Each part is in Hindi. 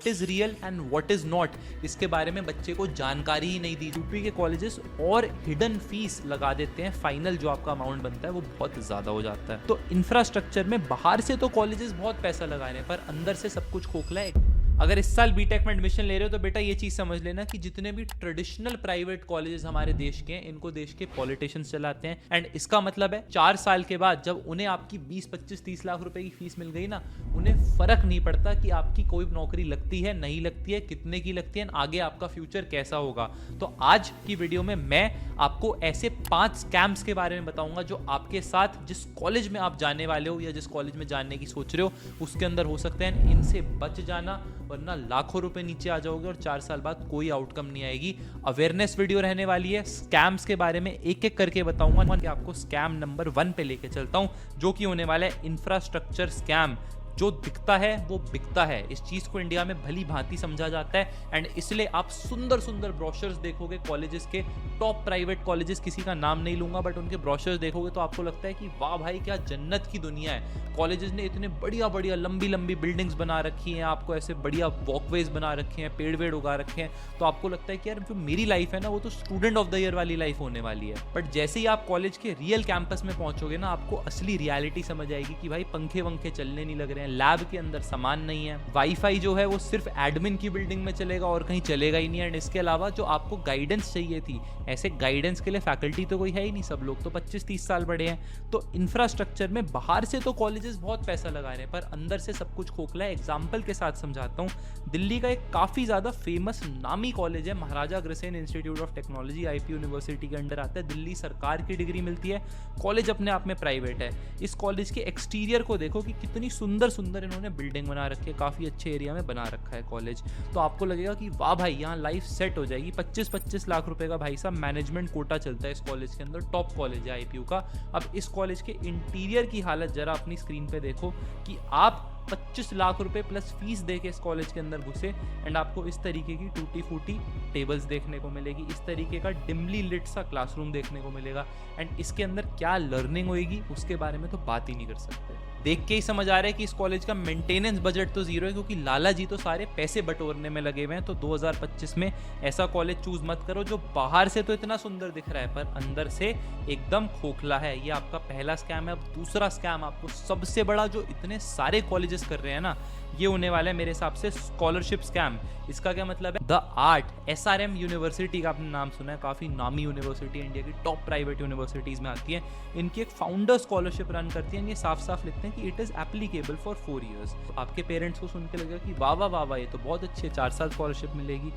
What is real and what is not, इसके बारे में बच्चे को जानकारी ही नहीं दी। यूपी के कॉलेजेस और हिडन फीस लगा देते हैं, फाइनल जो आपका अमाउंट बनता है वो बहुत ज्यादा हो जाता है। तो इंफ्रास्ट्रक्चर में बाहर से तो कॉलेजेस बहुत पैसा लगा रहे हैं पर अंदर से सब कुछ खोखला है। अगर इस साल बीटेक में एडमिशन ले रहे हो तो बेटा ये चीज समझ लेना कि जितने भी ट्रेडिशनल प्राइवेट कॉलेजेस हमारे देश के हैं इनको देश के पॉलिटिशियंस चलाते हैं। एंड इसका मतलब है 4 साल के बाद जब उन्हें आपकी 20, 25, 30 लाख रुपए की फीस मिल गई ना, उन्हें फर्क नहीं पड़ता कि आपकी कोई नौकरी लगती है नहीं लगती है, कितने की लगती है, आगे आपका फ्यूचर कैसा होगा। तो आज की वीडियो में मैं आपको ऐसे 5 स्कैम्स के बारे में बताऊंगा जो आपके साथ जिस कॉलेज में आप जाने वाले हो या जिस कॉलेज में जाने की सोच रहे हो उसके अंदर हो सकते हैं। इनसे बच जाना वरना लाखों रुपए नीचे आ जाओगे और 4 साल बाद कोई आउटकम नहीं आएगी। अवेयरनेस वीडियो रहने वाली है, स्कैम्स के बारे में एक एक करके बताऊंगा कि आपको स्कैम नंबर 1 पे लेके चलता हूं जो कि होने वाला है इंफ्रास्ट्रक्चर स्कैम। जो दिखता है वो बिकता है, इस चीज को इंडिया में भली भांति समझा जाता है एंड इसलिए आप सुंदर सुंदर ब्रोशर्स देखोगे कॉलेजेस के, टॉप प्राइवेट कॉलेजेस, किसी का नाम नहीं लूंगा बट उनके ब्रोशर्स देखोगे तो आपको लगता है कि वाह भाई क्या जन्नत की दुनिया है। कॉलेजेस ने इतने बढ़िया बढ़िया लंबी लंबी बिल्डिंग्स बना रखी हैं, आपको ऐसे बढ़िया वॉकवेज बना रखे हैं, पेड़ वेड़ उगा रखे हैं, तो आपको लगता है कि यार जो मेरी लाइफ है ना वो तो स्टूडेंट ऑफ द ईयर वाली लाइफ होने वाली है। बट जैसे ही आप कॉलेज के रियल कैंपस में पहुंचोगे ना आपको असली रियलिटी समझ आएगी कि भाई पंखे वंखे चलने नहीं लग रहे हैं, लैब के अंदर सामान नहीं है, वाईफाई जो है वो सिर्फ एडमिन की बिल्डिंग में चलेगा और कहीं चलेगा ही नहीं है। एंड इसके अलावा जो आपको गाइडेंस चाहिए थी, ऐसे गाइडेंस के लिए फैकल्टी तो कोई है ही नहीं, सब लोग तो 25-30 साल बड़े हैं। तो इंफ्रास्ट्रक्चर में बाहर से तो कॉलेजेस बहुत पैसा लगा रहे हैं पर अंदर से सब कुछ खोखला है। एग्जाम्पल के साथ समझाता हूँ। दिल्ली का एक काफी ज्यादा फेमस नामी कॉलेज है Maharaja Agrasen institute of technology, IP university के अंडर आता है। दिल्ली सरकार की डिग्री मिलती है, कॉलेज अपने आप में प्राइवेट है। इस कॉलेज के एक्सटीरियर को देखो कि कितनी सुंदर सुंदर इन्होंने बिल्डिंग बना रखी है, काफी अच्छे एरिया में बना रखा है कॉलेज। तो आपको लगेगा कि वाह भाई यहाँ लाइफ सेट हो जाएगी। 25-25 लाख रुपए का भाई साहब मैनेजमेंट कोटा चलता है इस कॉलेज के अंदर, टॉप कॉलेज है आईपीयू का। अब इस कॉलेज के इंटीरियर की हालत जरा अपनी स्क्रीन पे देखो कि आप 25 लाख रुपए प्लस फीस दे के इस कॉलेज के अंदर घुसे एंड आपको इस तरीके की टूटी फूटी टेबल्स देखने को मिलेगी, इस तरीके का डिमली लिट सा क्लासरूम देखने को मिलेगा। एंड इसके अंदर क्या लर्निंग होएगी उसके बारे में तो बात ही नहीं कर सकते। देख के ही समझ आ रहा है कि इस कॉलेज का मेंटेनेंस बजट तो जीरो है क्योंकि लाला जी तो सारे पैसे बटोरने में लगे हुए हैं। तो 2025 में ऐसा कॉलेज चूज मत करो जो बाहर से तो इतना सुंदर दिख रहा है पर अंदर से एकदम खोखला है। ये आपका पहला स्कैम है। अब दूसरा स्कैम आपको सबसे बड़ा जो इतने सारे कॉलेजेस कर रहे हैं ना, ये होने वाला है मेरे हिसाब से स्कॉलरशिप स्कैम। इसका क्या मतलब है? द आर्ट, एसआरएम यूनिवर्सिटी का आपने नाम सुना है, काफी नामी यूनिवर्सिटी, इंडिया की टॉप प्राइवेट यूनिवर्सिटीज में आती है। इनकी एक फाउंडर स्कॉलरशिप रन करती है। ये साफ साफ लिखते हैं कि it is applicable for 4 years। तो आपके पेरेंट्स को सुन के लगेगा कि वाह वाह वाह वाह ये तो बहुत अच्छी है, 4 साल स्कॉलरशिप मिलेगी।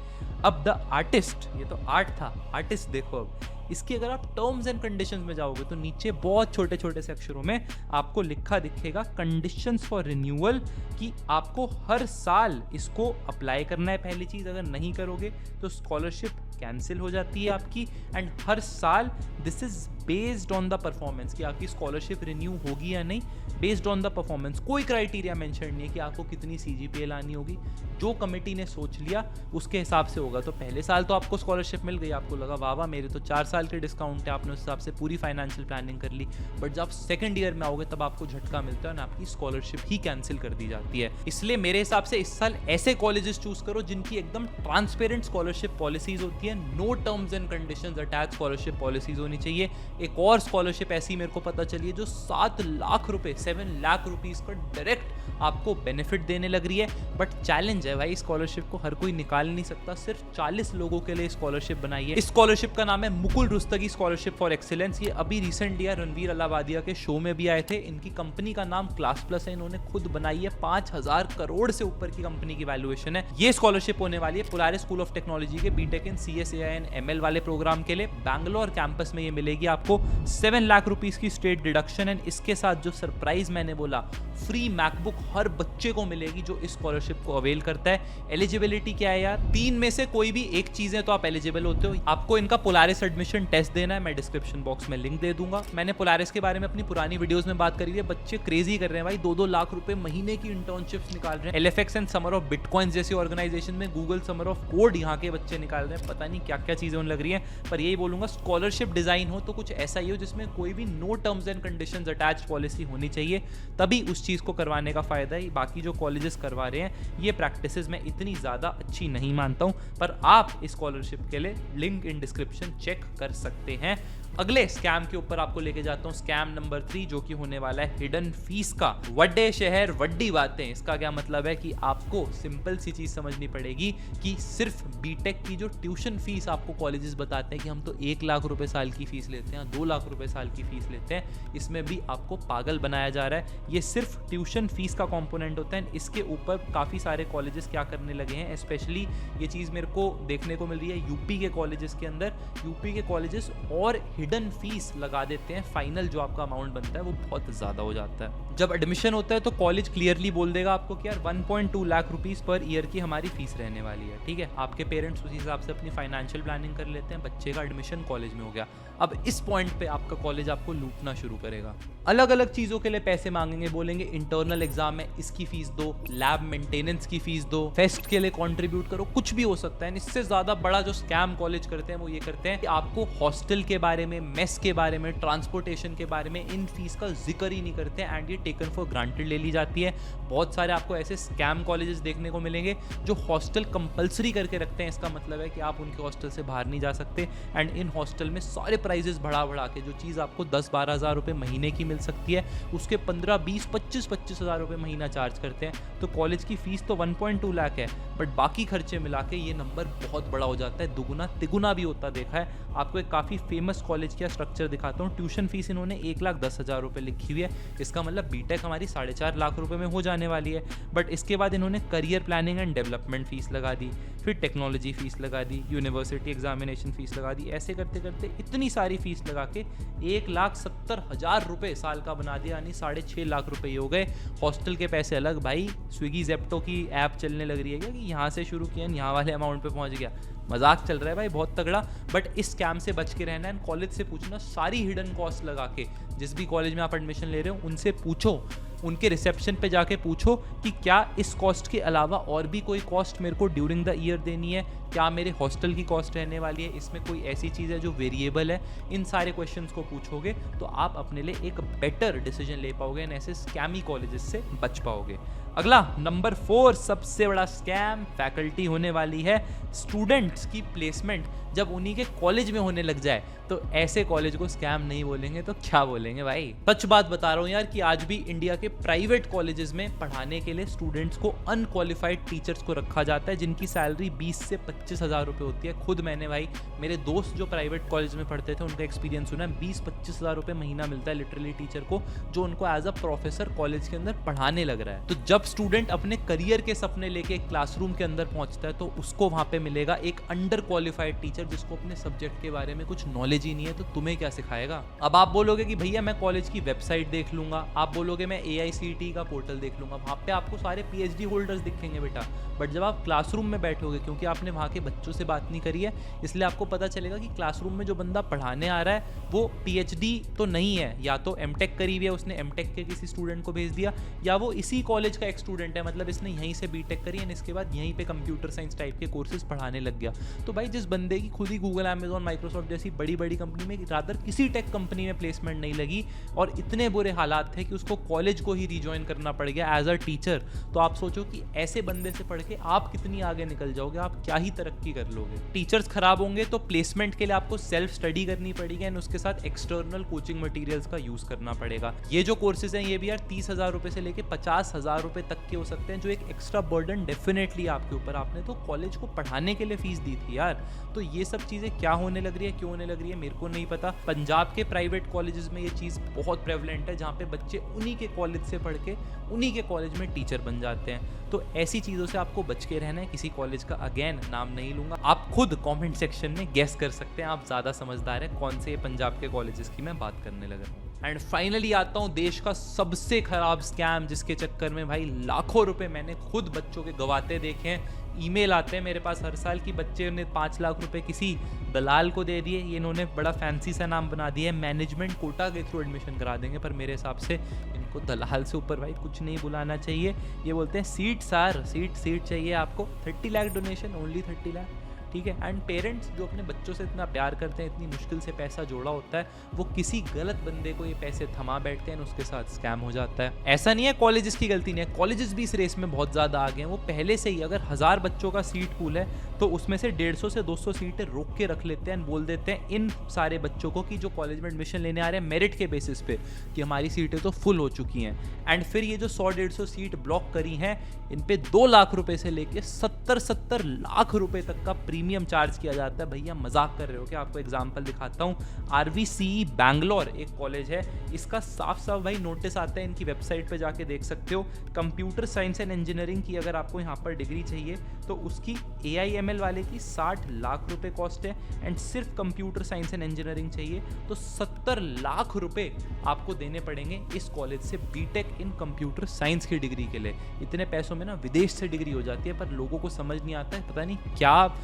अब द आर्टिस्ट, ये तो आर्ट था, आर्टिस्ट देखो अब इसकी अगर आप टर्म्स एंड कंडीशंस में जाओगे तो नीचे बहुत छोटे छोटे से अक्षरों में आपको लिखा दिखेगा कंडीशंस फॉर रिन्यूअल, कि आपको हर साल इसको अप्लाई करना है। पहली चीज, अगर नहीं करोगे तो स्कॉलरशिप कैंसिल हो जाती है आपकी। एंड हर साल this is based on the performance, कि आपकी स्कॉलरशिप रिन्यू होगी या नहीं, बेस्ड ऑन द परफॉर्मेंस। कोई क्राइटेरिया मेंशन नहीं है कि आपको कितनी सीजीपीए लानी होगी, जो कमेटी ने सोच लिया उसके हिसाब से होगा। तो पहले साल तो आपको स्कॉलरशिप मिल गई, आपको लगा वाह वाह मेरे तो 4 साल के डिस्काउंट है, आपने उस हिसाब से पूरी फाइनेंशियल प्लानिंग कर ली। बट जब सेकंड ईयर में आओगे तब आपको झटका मिलता है और आपकी स्कॉलरशिप ही कैंसिल कर दी जाती है। इसलिए मेरे हिसाब से इस साल ऐसे कॉलेजेस चूज करो जिनकी एकदम ट्रांसपेरेंट स्कॉलरशिप पॉलिसीज होती है, no terms and conditions attach scholarship policies होनी चाहिए। एक और स्कॉलरशिप ऐसी मेरे को पता चली है जो 7 लाख रुपए, 7 लाख रुपीज का डायरेक्ट आपको बेनिफिट देने लग रही है। बट चैलेंज है भाई, स्कॉलरशिप को हर कोई निकाल नहीं सकता, सिर्फ 40 लोगों के लिए स्कॉलरशिप बनाई है। इस स्कॉलरशिप का नाम है Mukul Rustagi scholarship for excellence. ये अभी रिसेंटली रणवीर अलावादिया के शो में भी आए थे। इनकी कंपनी का नाम क्लास प्लस है, इन्होंने खुद बनाई है, 5000 करोड़ से ऊपर की कंपनी की वैल्यूएशन है। ये स्कॉलरशिप होने वाली है पोलारिस स्कूल ऑफ टेक्नोलॉजी के बीटेक इन सीएसएआई एंड एमएल वाले प्रोग्राम के लिए। बैंगलोर कैंपस में ये मिलेगी आपको 7 लाख रुपीस की स्टेट डिडक्शन। एंड इसके साथ जो सरप्राइज मैंने बोला, फ्री मैकबुक हर बच्चे को मिलेगी जो इस स्कॉलरशिप को अवेल करता है। एलिजिबिलिटी क्या है यार? 3 में से कोई भी एक चीज है तो आप एलिजिबल होते हो। आपको इनका पोलारिस एडमिशन टेस्ट देना है, मैं डिस्क्रिप्शन बॉक्स में लिंक दे दूंगा। मैंने पोलारिस के बारे में अपनी पुरानी वीडियोस में बात करी है। बच्चे क्रेजी कर रहे हैं भाई, 2-2 लाख रुपए महीने की इंटर्नशिप्स निकाल रहे हैं। एलएफएक्स एंड समर ऑफ बिटकॉइन जैसी ऑर्गेनाइजेशन में गूगल समर ऑफ कोड यहाँ के बच्चे निकाल रहे हैं। पता नहीं क्या क्या चीजें उन लग रही है, पर यही बोलूंगा स्कॉलरशिप डिजाइन हो तो कुछ ऐसा ही हो जिसमें कोई भी no terms and conditions attached policy होनी चाहिए, तभी उस चीज़ को करवाने का फ़ायदा है। बाकी जो कॉलेजेस करवा रहे हैं ये प्रैक्टिसेस मैं इतनी ज़्यादा अच्छी नहीं मानता हूँ, पर आप इस स्कॉलरशिप के लिए लिंक इन डिस्क्रिप्शन चेक कर सकते हैं। अगले स्कैम के ऊपर आपको लेके जाता हूँ, स्कैम नंबर 3, जो कि होने वाला है हिडन फीस का। वड्डे शहर वड्डी बातें। इसका क्या मतलब है कि आपको सिंपल सी चीज़ समझनी पड़ेगी कि सिर्फ बीटेक की जो ट्यूशन फीस आपको कॉलेजेस बताते हैं कि हम तो 1 लाख रुपए साल की फीस लेते हैं, 2 लाख रुपए साल की फीस लेते हैं, इसमें भी आपको पागल बनाया जा रहा है। ये सिर्फ ट्यूशन फीस का कॉम्पोनेंट होता है। इसके ऊपर काफ़ी सारे कॉलेजेस क्या करने लगे हैं, स्पेशली ये चीज़ मेरे को देखने को मिल रही है यूपी के कॉलेजेस के अंदर। यूपी के कॉलेजेस और हिडन फीस लगा देते हैं, फाइनल जो आपका अमाउंट बनता है वो बहुत ज़्यादा हो जाता है। जब एडमिशन होता है तो कॉलेज क्लियरली बोल देगा आपको कि यार 1.2 लाख रुपीस पर ईयर की हमारी फीस रहने वाली है, ठीक है। आपके पेरेंट्स उसी हिसाब से अपनी फाइनेंशियल प्लानिंग कर लेते हैं, बच्चे का एडमिशन कॉलेज में हो गया। अब इस पॉइंट पे आपका कॉलेज आपको लूटना शुरू करेगा, अलग अलग चीज़ों के लिए पैसे मांगेंगे, बोलेंगे इंटरनल एग्जाम में इसकी फीस दो, लैब मेंटेनेंस की फीस दो, फेस्ट के लिए कंट्रीब्यूट करो, कुछ भी हो सकता है। इससे ज़्यादा बड़ा जो स्कैम कॉलेज करते हैं वो ये करते हैं कि आपको हॉस्टल के बारे में, मेस के बारे में, ट्रांसपोर्टेशन के बारे में इन फीस का जिक्र ही नहीं करते हैं, एंड ये टेकन फॉर ग्रांटेड ले ली जाती है। बहुत सारे आपको ऐसे स्कैम कॉलेजेस देखने को मिलेंगे जो हॉस्टल कंपलसरी करके रखते हैं। इसका मतलब है कि आप उनके हॉस्टल से बाहर नहीं जा सकते, एंड इन हॉस्टल में सारे प्राइजेस बढ़ा बढ़ा के जो चीज़ आपको 10-12 हज़ार रुपये महीने की मिल सकती है उसके 15, 20, 25 हज़ार रुपये महीना चार्ज करते हैं। तो कॉलेज की फीस तो 1.2 लाख है, बट बाकी खर्चे मिला के ये नंबर बहुत बड़ा हो जाता है, दुगुना तिगुना भी होता देखा है। आपको एक काफ़ी फेमस कॉलेज का स्ट्रक्चर दिखाता हूँ। ट्यूशन फीस इन्होंने 1,10,000 रुपये लिखी हुई है। इसका मतलब बीटेक हमारी 4.5 लाख रुपए में हो जाने वाली है। बट इसके बाद इन्होंने career planning and development fees लगा दी, फिर टेक्नोलॉजी फीस लगा दी, यूनिवर्सिटी एग्जामिनेशन फीस लगा दी। ऐसे करते करते इतनी सारी फीस लगा के 1,70,000 रुपये साल का बना दिया, यानी 6.5 लाख रुपये हो गए। हॉस्टल के पैसे अलग। भाई स्विगी जेप्टो की ऐप चलने लग रही है क्या कि यहाँ से शुरू किया यहाँ वाले अमाउंट पे पहुँच गया? मजाक चल रहा है भाई बहुत तगड़ा। बट इस स्कैम से बच के रहना है। कॉलेज से पूछना, सारी हिडन कॉस्ट लगा के जिस भी कॉलेज में आप एडमिशन ले रहे हो उनसे पूछो, उनके रिसेप्शन पे जाके पूछो कि क्या इस कॉस्ट के अलावा और भी कोई कॉस्ट मेरे को ड्यूरिंग द ईयर देनी है, क्या मेरे हॉस्टल की कॉस्ट रहने वाली है, इसमें कोई ऐसी चीज़ है जो वेरिएबल है। इन सारे क्वेश्चंस को पूछोगे तो आप अपने लिए एक बेटर डिसीजन ले पाओगे एंड ऐसे स्कैमी कॉलेजेस से बच पाओगे। अगला नंबर 4, सबसे बड़ा स्कैम फैकल्टी होने वाली है। स्टूडेंट्स की प्लेसमेंट जब उन्हीं के कॉलेज में होने लग जाए तो ऐसे कॉलेज को स्कैम नहीं बोलेंगे तो क्या बोलेंगे भाई। सच बात बता रहा हूँ यार कि आज भी इंडिया के प्राइवेट कॉलेजेस में पढ़ाने के लिए स्टूडेंट्स को अनक्वालिफाइड टीचर्स को रखा जाता है, जिनकी सैलरी 20 से 25 हज़ार रुपये होती है। खुद मैंने भाई मेरे दोस्त जो प्राइवेट कॉलेज में पढ़ते थे उनका एक्सपीरियंस सुना है, 20-25 हज़ार रुपये महीना मिलता है लिटरली टीचर को, जो उनको एज अ प्रोफेसर कॉलेज के अंदर पढ़ाने लग रहा है। तो जब स्टूडेंट अपने करियर के सपने लेके क्लासरूम के अंदर पहुंचता है तो उसको वहां पे मिलेगा एक अंडर क्वालिफाइड टीचर जिसको अपने सब्जेक्ट के बारे में कुछ नॉलेज ही नहीं है, तो तुम्हें क्या सिखाएगा। अब आप बोलोगे कि भैया मैं कॉलेज की वेबसाइट देख लूंगा, आप बोलोगे मैं AICTE का पोर्टल देख लूंगा, वहां पे आपको सारे PhD होल्डर्स दिखेंगे बेटा। बट जब आप क्लासरूम में बैठोगे, क्योंकि आपने वहाँ के बच्चों से बात नहीं करी है, इसलिए आपको पता चलेगा कि क्लासरूम में जो बंदा पढ़ाने आ रहा है वो PhD तो नहीं है, या तो M.Tech करी हुई है, उसने M.Tech के किसी स्टूडेंट को भेज दिया, या वो इसी कॉलेज का एक स्टूडेंट है, मतलब इसने यहीं से B.Tech करी है, इसके बाद यहीं पे कंप्यूटर साइंस टाइप के कोर्सेज पढ़ाने लग गया। तो भाई जिस बंदे की खुद ही गूगल, Amazon, माइक्रोसॉफ्ट जैसी बड़ी बड़ी कंपनी में, रादर किसी टेक कंपनी में प्लेसमेंट नहीं लगी और इतने बुरे हालात थे कि उसको कॉलेज को ही रिज्वाइन करना पड़ गया एज अ टीचर, तो आप सोचो कि ऐसे बंदे से पढ़ के आप कितनी आगे निकल जाओगे, आप क्या ही तरक्की कर लोगे। टीचर्स खराब होंगे तो प्लेसमेंट के लिए आपको सेल्फ स्टडी करनी पड़ेगी एंड उसके साथ एक्सटर्नल कोचिंग मटेरियल्स का यूज करना पड़ेगा। ये जो कोर्सेज हैं ये भी यार 30,000 रुपए से लेके 50,000 रुपए तक के हो सकते हैं, जो एक एक्स्ट्रा बर्डन डेफिनेटली आपके ऊपर। आपने तो कॉलेज को पढ़ाने के लिए फीस दी थी यार। तो ये सब चीजें क्या होने लग रही है, क्यों होने लग रही है, मेरे को नहीं पता। पंजाब के प्राइवेट कॉलेजेस में ये चीज बहुत प्रेवलेंट है, जहाँ पे बच्चे उन्हीं के कॉलेज से पढ़ के उन्हीं के कॉलेज में टीचर बन जाते हैं। तो ऐसी चीज़ों से आपको बच के रहना है। किसी कॉलेज का अगेन नाम नहीं लूंगा, आप खुद कमेंट सेक्शन में गेस कर सकते हैं, आप ज़्यादा समझदार हैं कौन से पंजाब के कॉलेजेस की मैं बात करने लगा हूँ। एंड फाइनली आता हूँ देश का सबसे खराब स्कैम, जिसके चक्कर में भाई लाखों रुपए मैंने खुद बच्चों के गवाते देखे हैं। ईमेल आते हैं मेरे पास हर साल की बच्चे ने 5 लाख रुपए किसी दलाल को दे दिए। ये इन्होंने बड़ा फैंसी सा नाम बना दिया है, मैनेजमेंट कोटा के थ्रू एडमिशन करा देंगे, पर मेरे हिसाब से इनको दलाल से ऊपर भाई कुछ नहीं बुलाना चाहिए। ये बोलते हैं सीट चाहिए आपको, 30 लाख डोनेशन, ओनली 30 लाख, ठीक है। एंड पेरेंट्स जो अपने बच्चों से इतना प्यार करते हैं, इतनी मुश्किल से पैसा जोड़ा होता है, वो किसी गलत बंदे को ये पैसे थमा बैठते हैं, उसके साथ स्कैम हो जाता है। ऐसा नहीं है कॉलेजेस की गलती नहीं है, कॉलेजेस भी इस रेस में बहुत ज़्यादा आगे हैं। वो पहले से ही अगर 1000 बच्चों का सीट पूल है तो उसमें से 150 से 200 सीटें रोक के रख लेते हैं, बोल देते हैं इन सारे बच्चों को कि जो कॉलेज में एडमिशन लेने आ रहे हैं मेरिट के बेसिस पे कि हमारी सीटें तो फुल हो चुकी हैं। एंड फिर ये जो 100-150 सीट ब्लॉक करी हैं, इन पे 2 लाख रुपए से लेके 70-70 लाख रुपए तक का प्रीमियम चार्ज किया जाता है। भैया मजाक कर रहे हो क्या? आपको एग्जांपल दिखाता हूँ। RVCE बैंगलोर एक कॉलेज है, इसका साफ साफ भाई नोटिस आता है, इनकी वेबसाइट पे जाके देख सकते हो। कंप्यूटर साइंस एंड इंजीनियरिंग की अगर आपको यहाँ पर डिग्री चाहिए तो उसकी AIML वाले की 60 लाख रुपए कॉस्ट है। एंड सिर्फ कंप्यूटर साइंस एंड इंजीनियरिंग चाहिए तो 70 लाख रुपए आपको देने पड़ेंगे इस कॉलेज से बीटेक इन कंप्यूटर साइंस की डिग्री के लिए। इतने पैसों में ना विदेश से डिग्री हो जाती है, पर लोगों को समझ नहीं आता है, पता नहीं क्या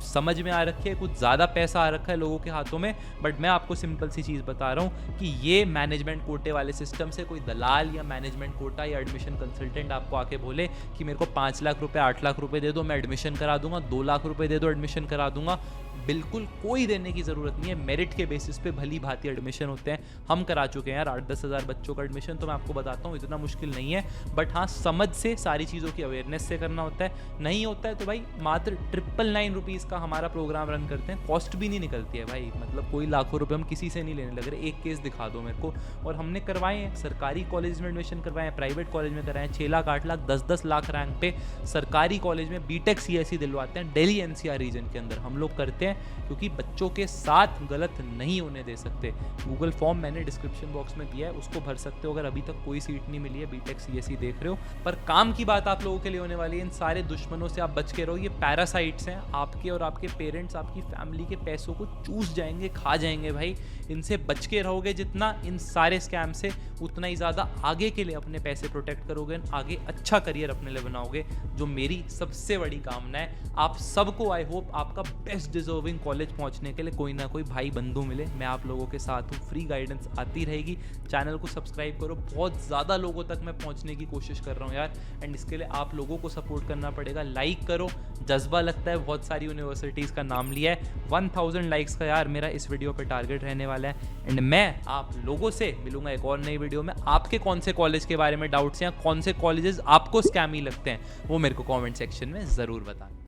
समझ में आ रखी है, कुछ ज़्यादा पैसा आ रखा है लोगों के हाथों में। बट मैं आपको सिंपल सी चीज़ बता रहा हूँ कि ये मैनेजमेंट कोटे वाले सिस्टम से कोई दलाल या मैनेजमेंट कोटा या एडमिशन कंसल्टेंट आपको आके बोले कि मेरे को 5 लाख रुपए 8 लाख रुपए दे दो मैं एडमिशन करा दूंगा, 2 लाख रुपए दे दो एडमिशन करा दूंगा, बिल्कुल कोई देने की ज़रूरत नहीं है। मेरिट के बेसिस पे भली भांति एडमिशन होते हैं। हम करा चुके हैं यार 8-10 हज़ार बच्चों का एडमिशन, तो मैं आपको बताता हूँ इतना मुश्किल नहीं है। बट हाँ, समझ से सारी चीज़ों की अवेयरनेस से करना होता है। नहीं होता है तो भाई मात्र 999 रुपीज़ का हमारा प्रोग्राम रन करते हैं, कॉस्ट भी नहीं निकलती है भाई, मतलब कोई लाखों रुपये हम किसी से नहीं लेने लग रहे। एक केस दिखा दो मेरे को। और हमने करवाए हैं, सरकारी कॉलेज में एडमिशन करवाए हैं, प्राइवेट कॉलेज में कराए हैं, 6 लाख 8 लाख 10-10 लाख रैंक पे सरकारी कॉलेज में बीटेक CSE दिलवाते हैं दिल्ली NCR रीजन के अंदर। हम लोग करते हैं क्योंकि बच्चों के साथ गलत नहीं होने दे सकते। गूगल फॉर्म मैंने डिस्क्रिप्शन बॉक्स में दिया है, उसको भर सकते हो अगर अभी तक कोई सीट नहीं मिली है, बीटेक CSE देख रहे हो। पर काम की बात आप लोगों के लिए होने वाली है, इन सारे दुश्मनों से आप बच के रहो। ये पैरासाइट्स हैं, आपके और आपके पेरेंट्स, आपकी फैमिली के पैसों को चूस जाएंगे, खा जाएंगे भाई। इनसे बच के रहोगे जितना इन सारे स्कैम से, उतना ही ज़्यादा आगे के लिए अपने पैसे प्रोटेक्ट करोगे, आगे अच्छा करियर अपने लिए बनाओगे, जो मेरी सबसे बड़ी कामना है। आप सबको आई होप आपका बेस्ट डिजर्विंग कॉलेज पहुंचने के लिए कोई ना कोई भाई बंधु मिले। मैं आप लोगों के साथ हूँ, फ्री गाइडेंस आती रहेगी। चैनल को सब्सक्राइब करो, बहुत ज़्यादा लोगों तक मैं पहुंचने की कोशिश कर रहा हूँ यार, एंड इसके लिए आप लोगों को सपोर्ट करना पड़ेगा। लाइक करो, जज्बा लगता है, बहुत सारी यूनिवर्सिटीज़ का नाम लिया है। 1000 लाइक्स का यार मेरा इस वीडियो पे टारगेट रहने वाला है। एंड मैं आप लोगों से मिलूंगा एक और नई वीडियो में। आपके कौन से कॉलेज के बारे में डाउट्स हैं या कौन से कॉलेजेस आपको स्कैमी लगते हैं, वो मेरे को कॉमेंट सेक्शन में ज़रूर बताएं।